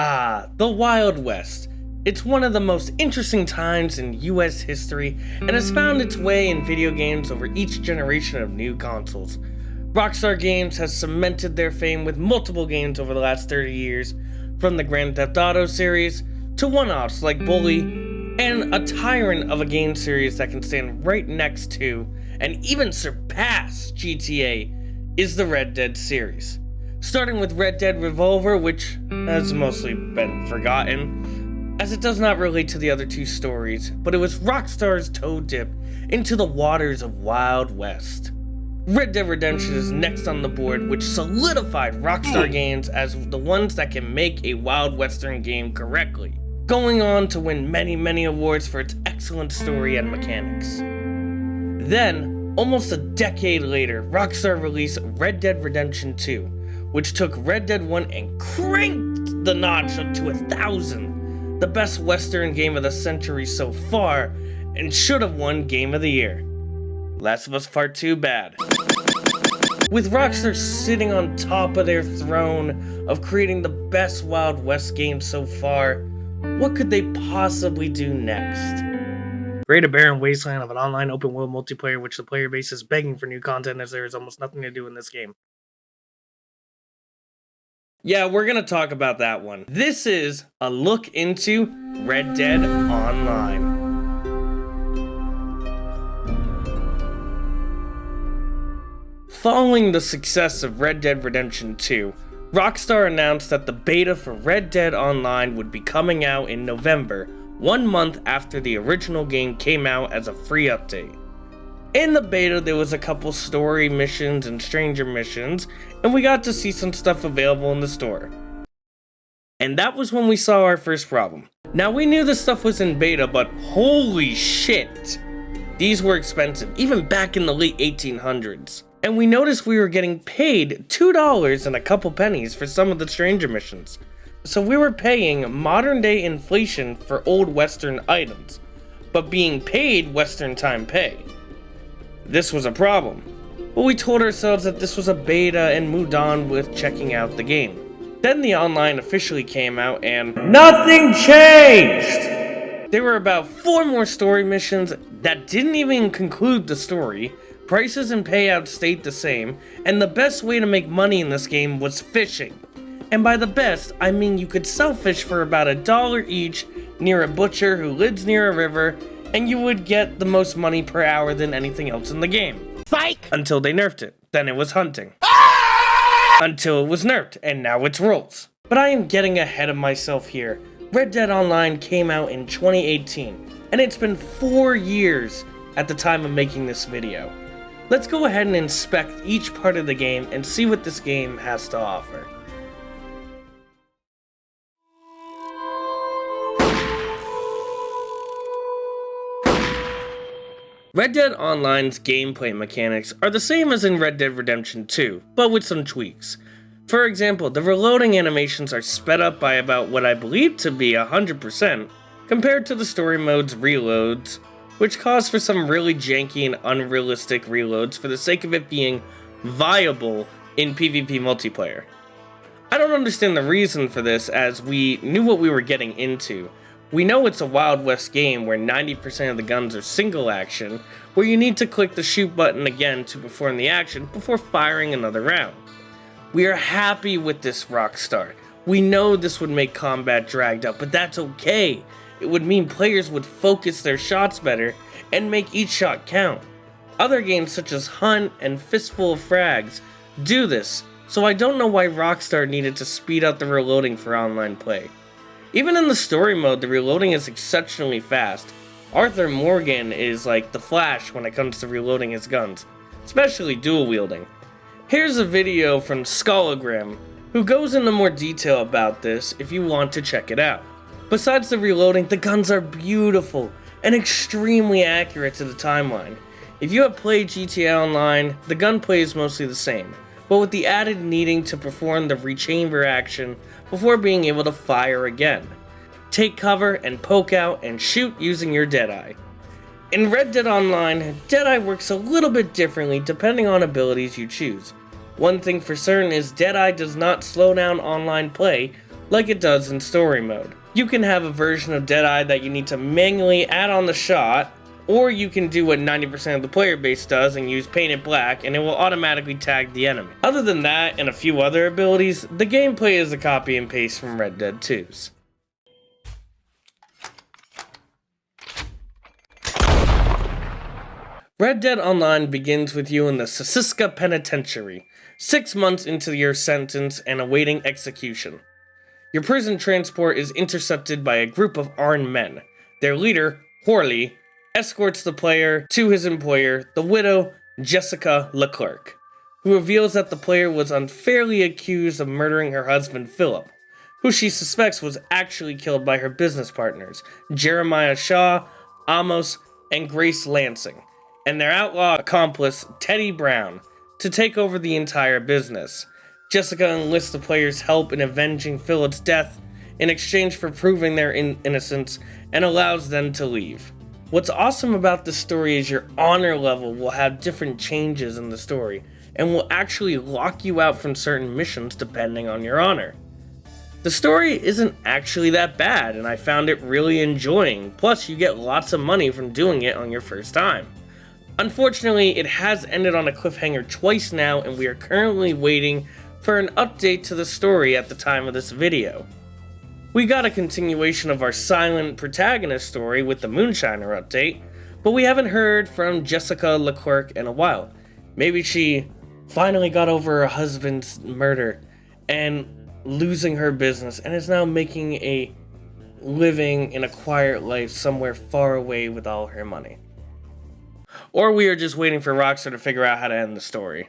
The Wild West. It's one of the most interesting times in US history and has found its way in video games over each generation of new consoles. Rockstar Games has cemented their fame with multiple games over the last 30 years, from the Grand Theft Auto series to one-offs like Bully, and a tyrant of a game series that can stand right next to and even surpass GTA is the Red Dead series. Starting with Red Dead Revolver, which has mostly been forgotten, as it does not relate to the other two stories, but it was Rockstar's toe dip into the waters of Wild West. Red Dead Redemption is next on the board, which solidified Rockstar Games as the ones that can make a Wild Western game correctly, going on to win many awards for its excellent story and mechanics. Then, almost a decade later, Rockstar released Red Dead Redemption 2, which took Red Dead 1 and cranked the notch up to 1,000, the best Western game of the century so far, and should have won Game of the Year. Last of Us Part 2 bad. With Rockstar sitting on top of their throne of creating the best Wild West game so far, what could they possibly do next? Create a barren wasteland of an online open world multiplayer which the player base is begging for new content as there is almost nothing to do in this game. Yeah, we're gonna talk about that one. This is a look into Red Dead Online. Following the success of Red Dead Redemption 2, Rockstar announced that the beta for Red Dead Online would be coming out in November, 1 month after the original game came out as a free update. In the beta, there was a couple story missions and stranger missions, and we got to see some stuff available in the store. And that was when we saw our first problem. Now, we knew this stuff was in beta, but holy shit! These were expensive, even back in the late 1800s. And we noticed we were getting paid $2 and a couple pennies for some of the stranger missions. So we were paying modern day inflation for old Western items, but being paid Western time pay. This was a problem, but we told ourselves that this was a beta and moved on with checking out the game. Then the online officially came out and nothing changed! There were about 4 more story missions that didn't even conclude the story, prices and payouts stayed the same, and the best way to make money in this game was fishing. And by the best, I mean you could sell fish for about $1 each near a butcher who lives near a river, and you would get the most money per hour than anything else in the game. Psych! Until they nerfed it. Then it was hunting. Until it was nerfed, and now it's rolls. But I am getting ahead of myself here. Red Dead Online came out in 2018, and it's been 4 years at the time of making this video. Let's go ahead and inspect each part of the game and see what this game has to offer. Red Dead Online's gameplay mechanics are the same as in Red Dead Redemption 2, but with some tweaks. For example, the reloading animations are sped up by about what I believe to be 100% compared to the story mode's reloads, which calls for some really janky and unrealistic reloads for the sake of it being viable in PvP multiplayer. I don't understand the reason for this, as we knew what we were getting into. We know it's a Wild West game where 90% of the guns are single action, where you need to click the shoot button again to perform the action before firing another round. We are happy with this Rockstar. We know this would make combat dragged out, but that's okay. It would mean players would focus their shots better and make each shot count. Other games such as Hunt and Fistful of Frags do this, so I don't know why Rockstar needed to speed up the reloading for online play. Even in the story mode, the reloading is exceptionally fast. Arthur Morgan is like the Flash when it comes to reloading his guns, especially dual wielding. Here's a video from Skallagrim, who goes into more detail about this if you want to check it out. Besides the reloading, the guns are beautiful and extremely accurate to the timeline. If you have played GTA Online, the gunplay is mostly the same, but with the added needing to perform the rechamber action before being able to fire again. Take cover and poke out and shoot using your Deadeye. In Red Dead Online, Deadeye works a little bit differently depending on abilities you choose. One thing for certain is Deadeye does not slow down online play like it does in story mode. You can have a version of Deadeye that you need to manually add on the shot, or you can do what 90% of the player base does and use Painted Black, and it will automatically tag the enemy. Other than that, and a few other abilities, the gameplay is a copy and paste from Red Dead 2's. Red Dead Online begins with you in the Sisiska Penitentiary, 6 months into your sentence and awaiting execution. Your prison transport is intercepted by a group of armed men. Their leader, Horley, escorts the player to his employer, the widow Jessica Leclerc, who reveals that the player was unfairly accused of murdering her husband Philip, who she suspects was actually killed by her business partners, Jeremiah Shaw, Amos, and Grace Lansing, and their outlaw accomplice, Teddy Brown, to take over the entire business. Jessica enlists the player's help in avenging Philip's death in exchange for proving their innocence and allows them to leave. What's awesome about this story is your honor level will have different changes in the story and will actually lock you out from certain missions depending on your honor. The story isn't actually that bad and I found it really enjoying, plus you get lots of money from doing it on your first time. Unfortunately, it has ended on a cliffhanger twice now, and we are currently waiting for an update to the story at the time of this video. We got a continuation of our silent protagonist story with the Moonshiner update, but we haven't heard from Jessica Leclerc in a while. Maybe she finally got over her husband's murder and losing her business and is now making a living in a quiet life somewhere far away with all her money. Or we are just waiting for Rockstar to figure out how to end the story.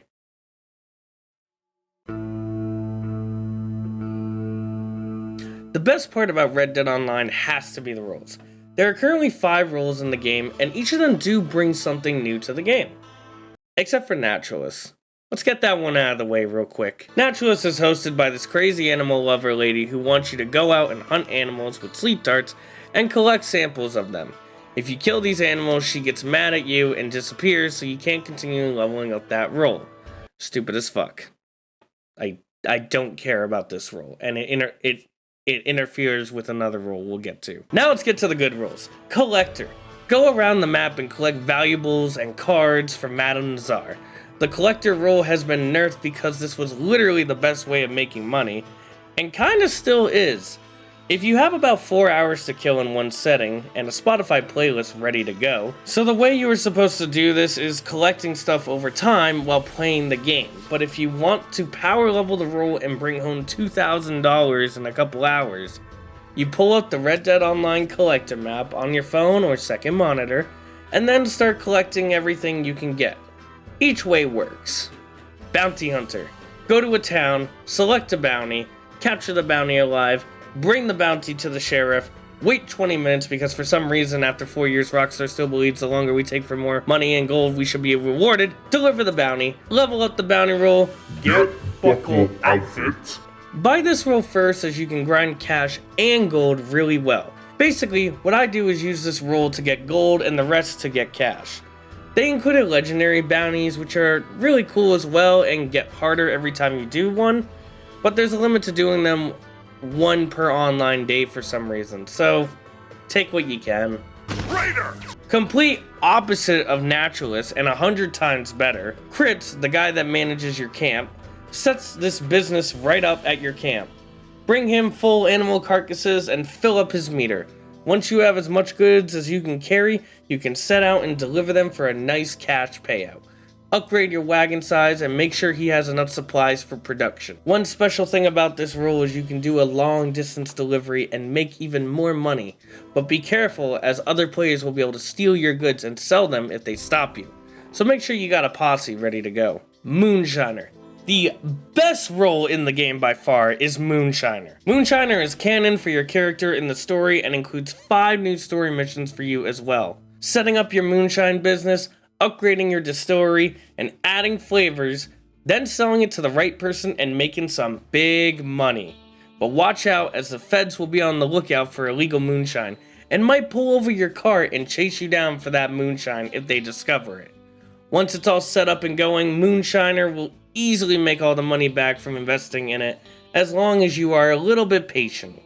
The best part about Red Dead Online has to be the roles. There are currently 5 roles in the game, and each of them do bring something new to the game. Except for Naturalist. Let's get that one out of the way real quick. Naturalist is hosted by this crazy animal lover lady who wants you to go out and hunt animals with sleep darts and collect samples of them. If you kill these animals, she gets mad at you and disappears, so you can't continue leveling up that role. Stupid as fuck. I don't care about this role, and it interferes with another role we'll get to. Now let's get to the good roles. Collector. Go around the map and collect valuables and cards from Madame Nazar. The collector role has been nerfed because this was literally the best way of making money, and kinda still is. If you have about 4 hours to kill in one setting, and a Spotify playlist ready to go, so the way you were supposed to do this is collecting stuff over time while playing the game, but if you want to power level the role and bring home $2,000 in a couple hours, you pull up the Red Dead Online collector map on your phone or second monitor, and then start collecting everything you can get. Each way works. Bounty Hunter. Go to a town, select a bounty, capture the bounty alive, bring the bounty to the sheriff, wait 20 minutes because for some reason after 4 years Rockstar still believes the longer we take for more money and gold we should be rewarded, deliver the bounty, level up the bounty roll, get buckle outfit. Buy this roll first as you can grind cash and gold really well. Basically, what I do is use this roll to get gold and the rest to get cash. They included legendary bounties which are really cool as well and get harder every time you do one, but there's a limit to doing them one per online day for some reason, so take what you can. Raider! Complete opposite of Naturalist and 100 times better, Crits, the guy that manages your camp, sets this business right up at your camp. Bring him full animal carcasses and fill up his meter. Once you have as much goods as you can carry, you can set out and deliver them for a nice cash payout. Upgrade your wagon size and make sure he has enough supplies for production. One special thing about this role is you can do a long distance delivery and make even more money, but be careful as other players will be able to steal your goods and sell them if they stop you. So make sure you got a posse ready to go. Moonshiner. The best role in the game by far is Moonshiner. Moonshiner is canon for your character in the story and includes 5 new story missions for you as well. Setting up your moonshine business, upgrading your distillery, and adding flavors, then selling it to the right person and making some big money. But watch out as the feds will be on the lookout for illegal moonshine and might pull over your cart and chase you down for that moonshine if they discover it. Once it's all set up and going, Moonshiner will easily make all the money back from investing in it as long as you are a little bit patient.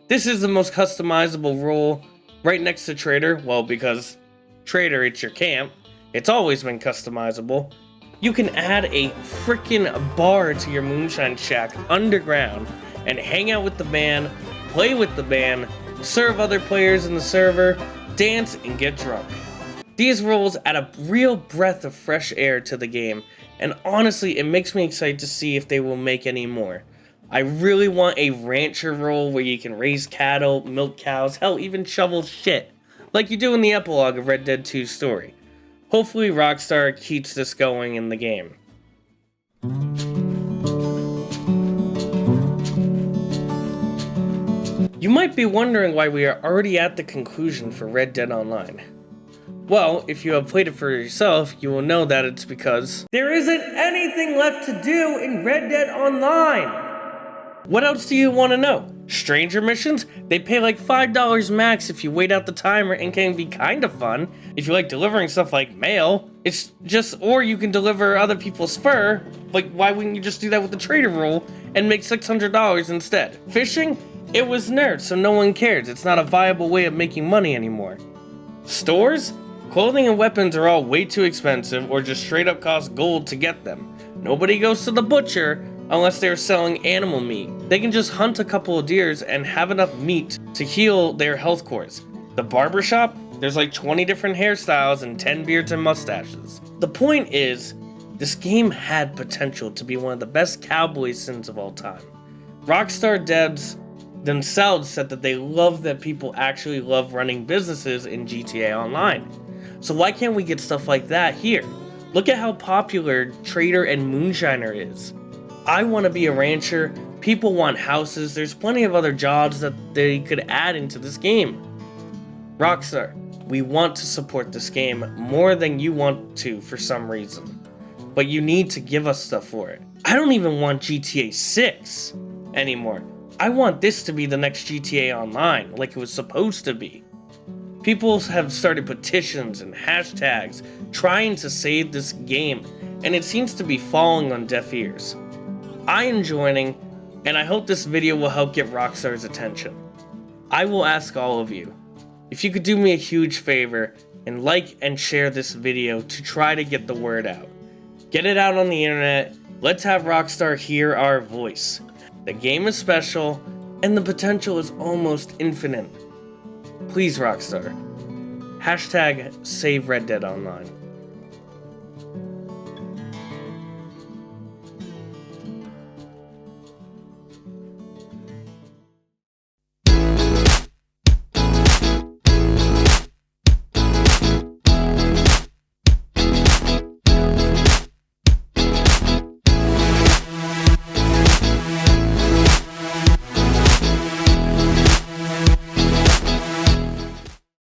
This is the most customizable role, right next to Trader. Well, because Trader, it's your camp. It's always been customizable. You can add a freaking bar to your Moonshine Shack underground and hang out with the band, play with the band, serve other players in the server, dance, and get drunk. These roles add a real breath of fresh air to the game, and honestly, it makes me excited to see if they will make any more. I really want a rancher role where you can raise cattle, milk cows, hell, even shovel shit, like you do in the epilogue of Red Dead 2's story. Hopefully Rockstar keeps this going in the game. You might be wondering why we are already at the conclusion for Red Dead Online. Well, if you have played it for yourself, you will know that it's because there isn't anything left to do in Red Dead Online! What else do you want to know? Stranger missions? They pay like $5 max if you wait out the timer and can be kinda fun. If you like delivering stuff like mail, it's just, or you can deliver other people's fur. Like, why wouldn't you just do that with the trader role and make $600 instead? Fishing? It was nerfed, so no one cares. It's not a viable way of making money anymore. Stores? Clothing and weapons are all way too expensive or just straight up cost gold to get them. Nobody goes to the butcher unless they're selling animal meat. They can just hunt a couple of deers and have enough meat to heal their health cores. The barbershop? There's like 20 different hairstyles and 10 beards and mustaches. The point is, this game had potential to be one of the best cowboy sins of all time. Rockstar devs themselves said that they love that people actually love running businesses in GTA Online. So why can't we get stuff like that here? Look at how popular Trader and Moonshiner is. I want to be a rancher, people want houses, there's plenty of other jobs that they could add into this game. Rockstar, we want to support this game more than you want to for some reason. But you need to give us stuff for it. I don't even want GTA 6 anymore. I want this to be the next GTA Online, like it was supposed to be. People have started petitions and hashtags trying to save this game, and it seems to be falling on deaf ears. I am joining, and I hope this video will help get Rockstar's attention. I will ask all of you, if you could do me a huge favor and like and share this video to try to get the word out. Get it out on the internet, let's have Rockstar hear our voice. The game is special, and the potential is almost infinite. Please, Rockstar. Hashtag Save Red Dead Online.